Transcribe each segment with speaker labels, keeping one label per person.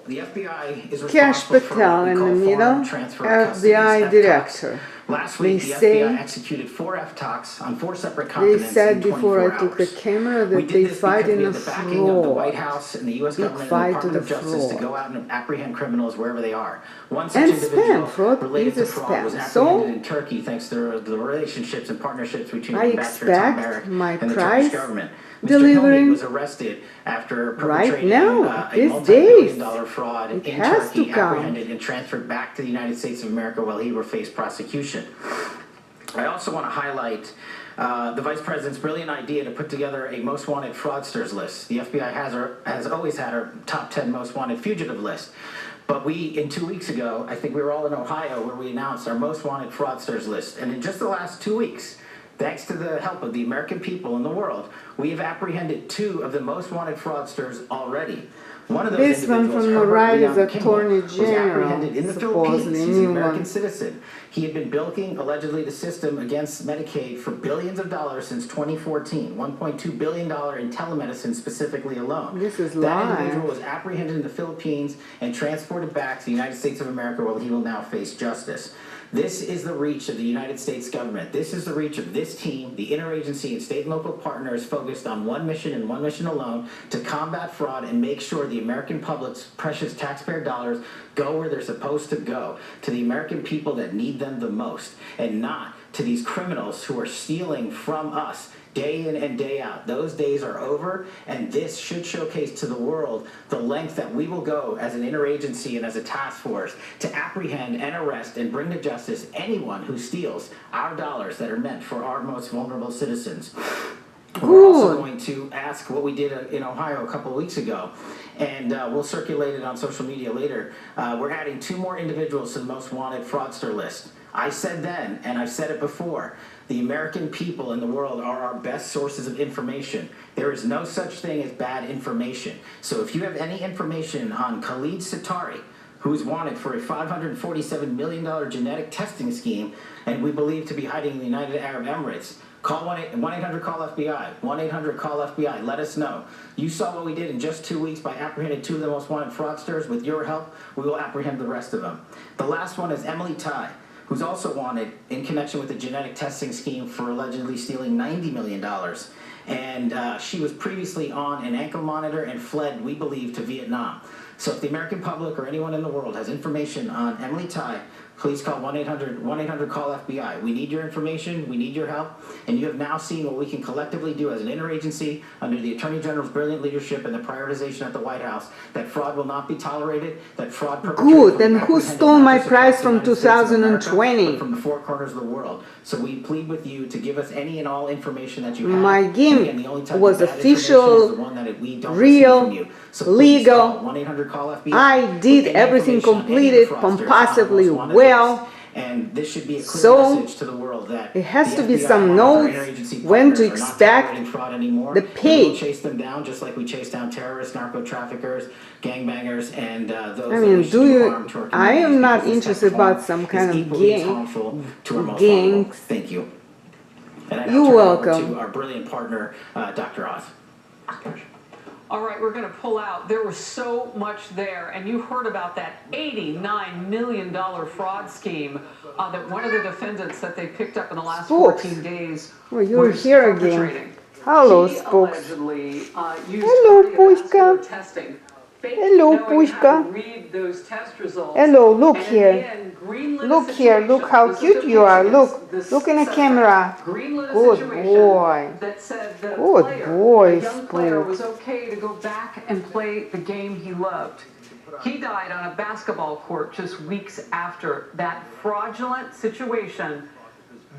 Speaker 1: the FBI is
Speaker 2: Cash
Speaker 1: responsible for
Speaker 2: Patel
Speaker 1: what we
Speaker 2: in the
Speaker 1: call
Speaker 2: middle,
Speaker 1: foreign transfer of custody,
Speaker 2: FBI
Speaker 1: FTOCs.
Speaker 2: director.
Speaker 1: Last
Speaker 2: They
Speaker 1: week, the
Speaker 2: say,
Speaker 1: FBI executed 4 FTOCs on 4 separate
Speaker 2: they
Speaker 1: continents
Speaker 2: said
Speaker 1: in
Speaker 2: before
Speaker 1: 24
Speaker 2: I took the
Speaker 1: hours.
Speaker 2: camera
Speaker 1: We
Speaker 2: that
Speaker 1: did
Speaker 2: they
Speaker 1: this
Speaker 2: fight
Speaker 1: because we
Speaker 2: in a
Speaker 1: have the backing of the White
Speaker 2: fraud.
Speaker 1: House and the U.S.
Speaker 2: Big
Speaker 1: government and the
Speaker 2: fight to
Speaker 1: Department
Speaker 2: the
Speaker 1: of Justice to
Speaker 2: fraud.
Speaker 1: go out and apprehend criminals wherever they are. One such
Speaker 2: And
Speaker 1: individual
Speaker 2: spam, fraud
Speaker 1: related
Speaker 2: is a
Speaker 1: to fraud was
Speaker 2: spam.
Speaker 1: apprehended
Speaker 2: So,
Speaker 1: in Turkey thanks to the relationships and partnerships between
Speaker 2: I
Speaker 1: Ambassador Tom
Speaker 2: expect
Speaker 1: Barrack
Speaker 2: my
Speaker 1: and the Turkish
Speaker 2: price
Speaker 1: government. Mr. Hilmi
Speaker 2: delivering
Speaker 1: was arrested after
Speaker 2: right
Speaker 1: perpetrating
Speaker 2: now,
Speaker 1: a
Speaker 2: these
Speaker 1: multi-billion
Speaker 2: days.
Speaker 1: dollar fraud
Speaker 2: It
Speaker 1: in
Speaker 2: has to
Speaker 1: Turkey,
Speaker 2: come.
Speaker 1: apprehended and transferred back to the United States of America while he faced prosecution. I also want to highlight the Vice President's brilliant idea to put together a most wanted fraudsters list. The FBI has always had our top 10 most wanted fugitive list. But in 2 weeks ago, I think we were all in Ohio where we announced our most wanted fraudsters list. And in just the last 2 weeks, thanks to the help of the American people in the world, we have apprehended 2 of the most wanted fraudsters already. One of those
Speaker 2: This one
Speaker 1: individuals,
Speaker 2: from the
Speaker 1: Herbert
Speaker 2: right is
Speaker 1: Leon Kimball,
Speaker 2: Attorney
Speaker 1: was
Speaker 2: General,
Speaker 1: apprehended in the Philippines.
Speaker 2: supposedly
Speaker 1: He's an
Speaker 2: new
Speaker 1: American
Speaker 2: one.
Speaker 1: citizen. He had been bilking, allegedly, the system against Medicaid for billions of dollars since 2014, $1.2 billion in telemedicine specifically alone.
Speaker 2: This is
Speaker 1: That
Speaker 2: live.
Speaker 1: individual was apprehended in the Philippines and transported back to the United States of America where he will now face justice. This is the reach of the United States government. This is the reach of this team, the interagency and state and local partners focused on one mission and one mission alone, to combat fraud and make sure the American public's precious taxpayer dollars go where they're supposed to go, to the American people that need them the most, and not to these criminals who are stealing from us day in and day out. Those days are over, and this should showcase to the world the length that we will go as an interagency and as a task force to apprehend and arrest and bring to justice anyone who steals our dollars that are meant for our most vulnerable citizens. We're also going to ask what we did in Ohio a couple of weeks ago, and we'll circulate it on social media later. We're adding 2 more individuals to the most wanted fraudster list. I said then, and I've said it before, the American people in the world are our best sources of information. There is no such thing as bad information. So if you have any information on Khalid Sitari, who is wanted for a $547 million genetic testing scheme, and we believe to be hiding in the United Arab Emirates, call 1-800-CALL-FBI, 1-800-CALL-FBI. Let us know. You saw what we did in just 2 weeks by apprehending 2 of the most wanted fraudsters. With your help, we will apprehend the rest of them. The last one is Emily Tai, who's also wanted in connection with the genetic testing scheme for allegedly stealing $90 million. And she was previously on an ankle monitor and fled, we believe, to Vietnam. So if the American public or anyone in the world has information on Emily Tai, please call 1-800-CALL-FBI. We need your information, we need your help, and you have now seen what we can collectively do as an interagency under the Attorney General's brilliant leadership and the prioritization at the White House, that fraud will not be tolerated, that fraud
Speaker 2: Good, and who stole my prize from
Speaker 1: America,
Speaker 2: 2020?
Speaker 1: but from the 4 corners of the world. So we plead with you to give us any and all information that you have.
Speaker 2: My
Speaker 1: Again,
Speaker 2: game
Speaker 1: the only type
Speaker 2: was
Speaker 1: of bad information
Speaker 2: official,
Speaker 1: is the one that we don't receive
Speaker 2: real,
Speaker 1: from you. So please
Speaker 2: legal.
Speaker 1: call 1-800-CALL-FBI.
Speaker 2: I did everything completed, comparatively well.
Speaker 1: And this should be a clear
Speaker 2: So,
Speaker 1: message to the world that
Speaker 2: it has
Speaker 1: the
Speaker 2: to be
Speaker 1: FBI
Speaker 2: some
Speaker 1: and our
Speaker 2: notes
Speaker 1: interagency
Speaker 2: when to
Speaker 1: partners are not
Speaker 2: expect
Speaker 1: tolerating fraud anymore.
Speaker 2: the
Speaker 1: We will
Speaker 2: page.
Speaker 1: chase them down just like we chase down terrorists, narco-traffickers, gangbangers, and those
Speaker 2: I
Speaker 1: that
Speaker 2: mean,
Speaker 1: wish to do harm to our
Speaker 2: I am
Speaker 1: communities,
Speaker 2: not
Speaker 1: because this
Speaker 2: interested
Speaker 1: type of
Speaker 2: about
Speaker 1: harm
Speaker 2: some
Speaker 1: is
Speaker 2: kind of
Speaker 1: equally as harmful to our most vulnerable.
Speaker 2: gangs.
Speaker 1: Thank you. And I now
Speaker 2: You're
Speaker 1: turn it over
Speaker 2: welcome.
Speaker 1: to our brilliant partner, Dr. Oz.
Speaker 3: All right, we're going to pull out. There was so much there, and you heard about that $89 million fraud scheme that one of the defendants that they picked up in the last 14 days
Speaker 2: Well, you're
Speaker 3: was
Speaker 2: here again.
Speaker 3: perpetrating.
Speaker 2: Hello,
Speaker 3: He
Speaker 2: Spokes.
Speaker 3: allegedly used
Speaker 2: Hello,
Speaker 3: cardiovascular
Speaker 2: Pushka.
Speaker 3: testing.
Speaker 2: Hello,
Speaker 3: Knowing how to
Speaker 2: Pushka.
Speaker 3: read those test results.
Speaker 2: Hello, look
Speaker 3: And in
Speaker 2: here.
Speaker 3: the end, green-lit
Speaker 2: Look here, look
Speaker 3: situation.
Speaker 2: how
Speaker 3: This is
Speaker 2: cute
Speaker 3: the
Speaker 2: you are.
Speaker 3: picture.
Speaker 2: Look,
Speaker 3: This
Speaker 2: look in the
Speaker 3: suspect.
Speaker 2: camera.
Speaker 3: Green-lit
Speaker 2: Good
Speaker 3: situation
Speaker 2: boy.
Speaker 3: that said that
Speaker 2: Good boy,
Speaker 3: a young player
Speaker 2: Spook.
Speaker 3: was okay to go back and play the game he loved. He died on a basketball court just weeks after that fraudulent situation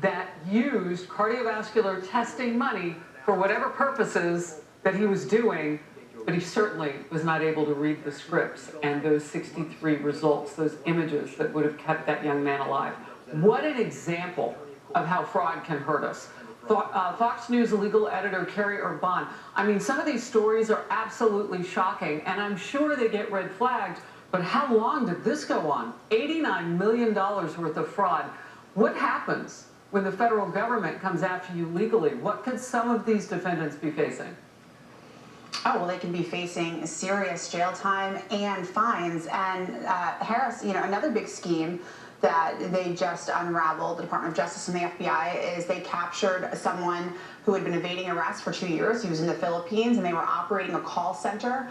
Speaker 3: that used cardiovascular testing money for whatever purposes that he was doing, but he certainly was not able to read the scripts and those 63 results, those images that would have kept that young man alive. What an example of how fraud can hurt us. Fox News legal editor Carrie Urban. I mean, some of these stories are absolutely shocking, and I'm sure they get red flagged, but how long did this go on? $89 million worth of fraud. What happens when the federal government comes after you legally? What could some of these defendants be facing?
Speaker 4: Oh, well, they can be facing serious jail time and fines. And Harris, another big scheme that they just unraveled, the Department of Justice and the FBI, is they captured someone who had been evading arrest for 2 years. He was in the Philippines, and they were operating a call center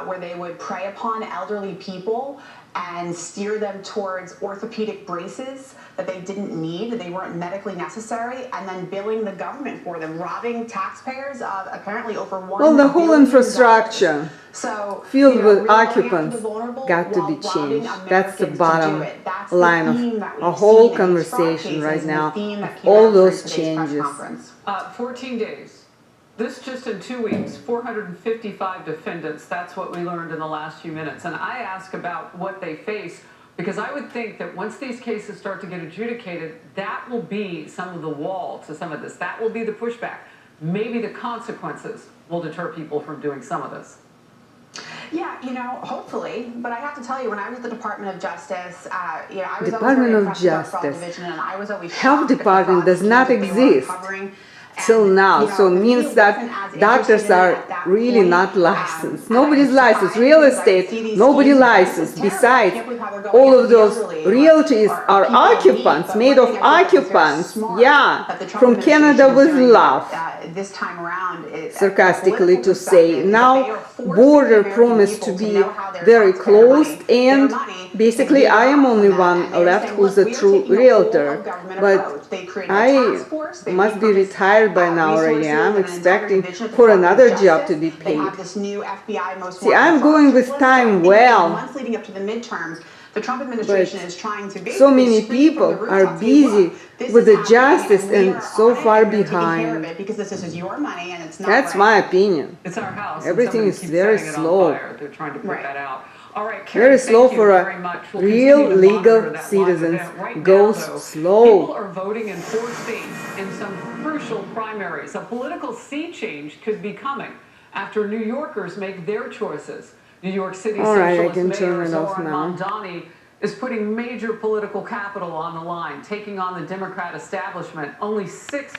Speaker 4: where they would prey upon elderly people and steer them towards orthopedic braces that they didn't need, they weren't medically necessary, and then billing the government for them, robbing taxpayers of apparently over $1
Speaker 2: Well, the whole
Speaker 4: billion.
Speaker 2: infrastructure
Speaker 4: So,
Speaker 2: filled with
Speaker 4: really going after
Speaker 2: occupants
Speaker 4: the vulnerable
Speaker 2: got to
Speaker 4: while
Speaker 2: be
Speaker 4: robbing
Speaker 2: changed. That's the
Speaker 4: Americans to
Speaker 2: bottom
Speaker 4: do it. That's the
Speaker 2: line
Speaker 4: theme
Speaker 2: of
Speaker 4: that
Speaker 2: our
Speaker 4: we've
Speaker 2: whole
Speaker 4: seen in these fraud
Speaker 2: conversation
Speaker 4: cases
Speaker 2: right
Speaker 4: and the
Speaker 2: now.
Speaker 4: theme that
Speaker 2: Of
Speaker 4: came
Speaker 2: all
Speaker 4: out during
Speaker 2: those
Speaker 4: today's press
Speaker 2: changes.
Speaker 4: conference.
Speaker 3: 14 days. This just in 2 weeks, 455 defendants. That's what we learned in the last few minutes. And I ask about what they face because I would think that once these cases start to get adjudicated, that will be some of the wall to some of this. That will be the pushback. Maybe the consequences will deter people from doing some of this.
Speaker 4: Yeah, hopefully, but I have to tell you, when I was at the Department of Justice, I was
Speaker 2: Department
Speaker 4: always very
Speaker 2: of
Speaker 4: impressed with our fraud
Speaker 2: Justice.
Speaker 4: division, and I was always
Speaker 2: Health
Speaker 4: shocked at the
Speaker 2: department
Speaker 4: fraud
Speaker 2: does not
Speaker 4: schemes that they were
Speaker 2: exist
Speaker 4: uncovering.
Speaker 2: till
Speaker 4: And,
Speaker 2: now, so it
Speaker 4: the
Speaker 2: means
Speaker 4: media
Speaker 2: that
Speaker 4: wasn't as
Speaker 2: doctors
Speaker 4: interested in it
Speaker 2: are
Speaker 4: at that
Speaker 2: really
Speaker 4: point.
Speaker 2: not licensed.
Speaker 4: And I
Speaker 2: Nobody's
Speaker 4: was
Speaker 2: licensed.
Speaker 4: surprised
Speaker 2: Real
Speaker 4: because I would
Speaker 2: estate,
Speaker 4: see these
Speaker 2: nobody
Speaker 4: schemes, and this is
Speaker 2: licensed.
Speaker 4: terrible. I
Speaker 2: Besides,
Speaker 4: can't believe how they're going
Speaker 2: all
Speaker 4: after
Speaker 2: of
Speaker 4: the
Speaker 2: those
Speaker 4: elderly or
Speaker 2: realties are
Speaker 4: people in need,
Speaker 2: occupants,
Speaker 4: but
Speaker 2: made
Speaker 4: one
Speaker 2: of
Speaker 4: thing I think is very
Speaker 2: occupants.
Speaker 4: smart
Speaker 2: Yeah,
Speaker 4: that the Trump
Speaker 2: from
Speaker 4: administration
Speaker 2: Canada
Speaker 4: is
Speaker 2: with
Speaker 4: doing,
Speaker 2: love.
Speaker 4: This time around,
Speaker 2: Sarcastically to
Speaker 4: political
Speaker 2: say,
Speaker 4: perspective, is that they
Speaker 2: now
Speaker 4: are forcing
Speaker 2: border
Speaker 4: American
Speaker 2: promised
Speaker 4: people
Speaker 2: to be
Speaker 4: know how their
Speaker 2: very
Speaker 4: taxpayer
Speaker 2: closed,
Speaker 4: money-
Speaker 2: and
Speaker 4: their money
Speaker 2: basically
Speaker 4: is being
Speaker 2: I am
Speaker 4: robbed
Speaker 2: only
Speaker 4: from them.
Speaker 2: one
Speaker 4: And they're
Speaker 2: left
Speaker 4: saying,
Speaker 2: who's
Speaker 4: look,
Speaker 2: a
Speaker 4: we are
Speaker 2: true
Speaker 4: taking a
Speaker 2: realtor.
Speaker 4: whole-of-government
Speaker 2: But
Speaker 4: approach. They created a task force, they
Speaker 2: must be
Speaker 4: repurposed,
Speaker 2: retired by now already.
Speaker 4: resources
Speaker 2: I'm
Speaker 4: and an entire
Speaker 2: expecting
Speaker 4: division of the
Speaker 2: for
Speaker 4: Department of
Speaker 2: another job to
Speaker 4: Justice.
Speaker 2: be
Speaker 4: They
Speaker 2: paid.
Speaker 4: have this new FBI most
Speaker 2: See,
Speaker 4: wanted
Speaker 2: I'm going with
Speaker 4: list. So I
Speaker 2: time
Speaker 4: think in the
Speaker 2: well.
Speaker 4: months leading up to the midterms, the Trump administration is trying to
Speaker 2: So
Speaker 4: basically
Speaker 2: many
Speaker 4: scream from
Speaker 2: people
Speaker 4: the
Speaker 2: are
Speaker 4: rooftops, hey,
Speaker 2: busy
Speaker 4: look, this
Speaker 2: with
Speaker 4: is
Speaker 2: the
Speaker 4: happening,
Speaker 2: justice
Speaker 4: we
Speaker 2: and
Speaker 4: are
Speaker 2: so
Speaker 4: on it,
Speaker 2: far
Speaker 4: and we're taking care of
Speaker 2: behind.
Speaker 4: it because this is your money and it's not
Speaker 2: That's
Speaker 4: right.
Speaker 2: my opinion.
Speaker 3: It's our house. and
Speaker 2: Everything
Speaker 3: somebody
Speaker 2: is
Speaker 3: keeps
Speaker 2: very
Speaker 3: setting it
Speaker 2: slow.
Speaker 3: on fire. They're trying to put
Speaker 4: Right.
Speaker 3: that out. All right, Carrie,
Speaker 2: Very
Speaker 3: thank
Speaker 2: slow
Speaker 3: you
Speaker 2: for
Speaker 3: very
Speaker 2: a
Speaker 3: much. We'll
Speaker 2: real
Speaker 3: continue to monitor
Speaker 2: legal
Speaker 3: that live
Speaker 2: citizens.
Speaker 3: event. Right
Speaker 2: Goes
Speaker 3: now, though,
Speaker 2: slow.
Speaker 3: people are voting in 4 states in some crucial primaries. A political sea change could be coming after New Yorkers make their choices. New York City
Speaker 2: All right, I
Speaker 3: Socialist
Speaker 2: can
Speaker 3: Mayor
Speaker 2: turn it off
Speaker 3: Zoran
Speaker 2: now.
Speaker 3: Mamdani is putting major political capital on the line, taking on the Democrat establishment only 6 months